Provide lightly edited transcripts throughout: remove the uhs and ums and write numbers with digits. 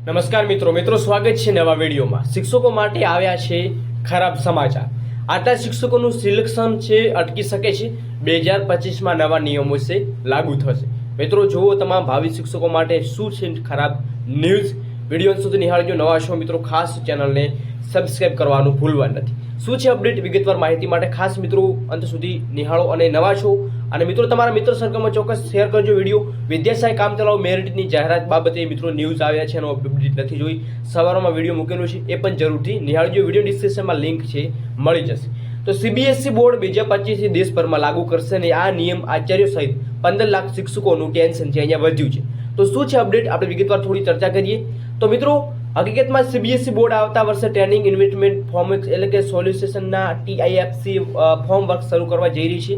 નમસ્કાર મિત્રો સ્વાગત છે નવા વિડીયોમાં। શિક્ષકો માટે આવ્યા છે ખરાબ સમાચાર। આટલા શિક્ષકોનું સિલેક્શન છે અટકી શકે છે। 2025માં નવા નિયમો છે લાગુ થશે। મિત્રો જુઓ તમામ ભાવિ શિક્ષકો માટે શું છે ખરાબ ન્યૂઝ। વિડીયો અંત સુધી નિહાળજો। નવા છો મિત્રો ખાસ ચેનલને સબસ્ક્રાઇબ કરવાનું ભૂલવા નથી। શું છે અપડેટ વિગતવાર માહિતી માટે ખાસ મિત્રો અંત સુધી નિહાળો અને નવા છો અને મિત્રો તમારા મિત્ર સર્કલમાં ચોક્કસ શેર કરજો વિડીયો। વિદ્યાશાય કામ ચલાવો મેરિટની જાહેરાત બાબતે મિત્રો ન્યૂઝ આવ્યા છે એનો અપડેટ નથી જોઈ સવારમાં વિડીયો મૂકેલો છે એ પણ જરૂરથી નિહાળજો। વિડીયો ડિસ્ક્રિપ્શનમાં લિંક છે મળી જશે। તો સીબીએસઈ બોર્ડ 2025 દેશભરમાં લાગુ કરશે અને આ નિયમ આચાર્યો સહિત 15 લાખ શિક્ષકોનું ટેન્શન છે અહીંયા વધ્યું છે। તો શું છે અપડેટ આપણે વિગતવાર થોડી ચર્ચા કરીએ। તો મિત્રો હકીકતમાં સીબીએસઈ બોર્ડ આવતા વર્ષે ટ્રેનિંગ ઇન્વેસ્ટમેન્ટ ફોર્મ એટલે કે સોલ્યુશનના ટીઆઈએફસી ફોર્મ વર્ક શરૂ કરવા જઈ રહી છે,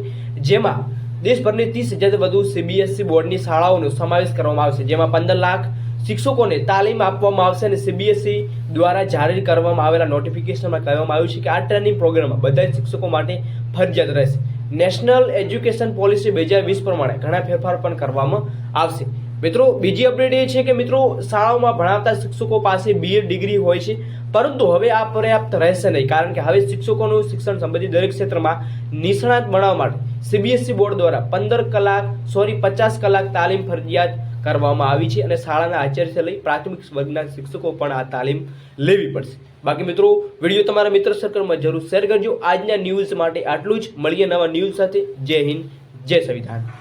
જેમાં દેશભરની 30,000 વધુ સીબીએસઈ બોર્ડની શાળાઓનો સમાવેશ કરવામાં આવશે, જેમાં 15 લાખ શિક્ષકોને તાલીમ આપવામાં આવશે અને સીબીએસઈ દ્વારા જાહેર કરવામાં આવેલા નોટિફિકેશનમાં કહેવામાં આવ્યું છે કે આ ટ્રેનિંગ પ્રોગ્રામમાં બધા જ શિક્ષકો માટે ફરજિયાત રહેશે। નેશનલ એજ્યુકેશન પોલિસી 2020 પ્રમાણે ઘણા ફેરફાર પણ કરવામાં આવશે। મિત્રો બીજી અપડેટ એ છે કે મિત્રો શાળાઓમાં ભણાવતા શિક્ષકો પાસે બીએડ ડિગ્રી હોય છે, પરંતુ હવે આ પર્યાપ્ત રહેશે નહીં, કારણ કે હવે શિક્ષકોનું શિક્ષણ સંબંધિત દરેક ક્ષેત્રમાં નિષ્ણાત બનાવવા માટે સીબીએસઈ બોર્ડ દ્વારા 50 કલાક તાલીમ ફરજિયાત કરવામાં આવી છે અને શાળાના આચાર્યથી લઈ પ્રાથમિક વર્ગના શિક્ષકો પણ આ તાલીમ લેવી પડશે। બાકી મિત્રો વિડીયો તમારા મિત્ર સર્કલમાં જરૂર શેર કરજો। આજના ન્યૂઝ માટે આટલું જ। મળીએ નવા ન્યૂઝ સાથે। જય હિન્દ, જય સંવિધાન।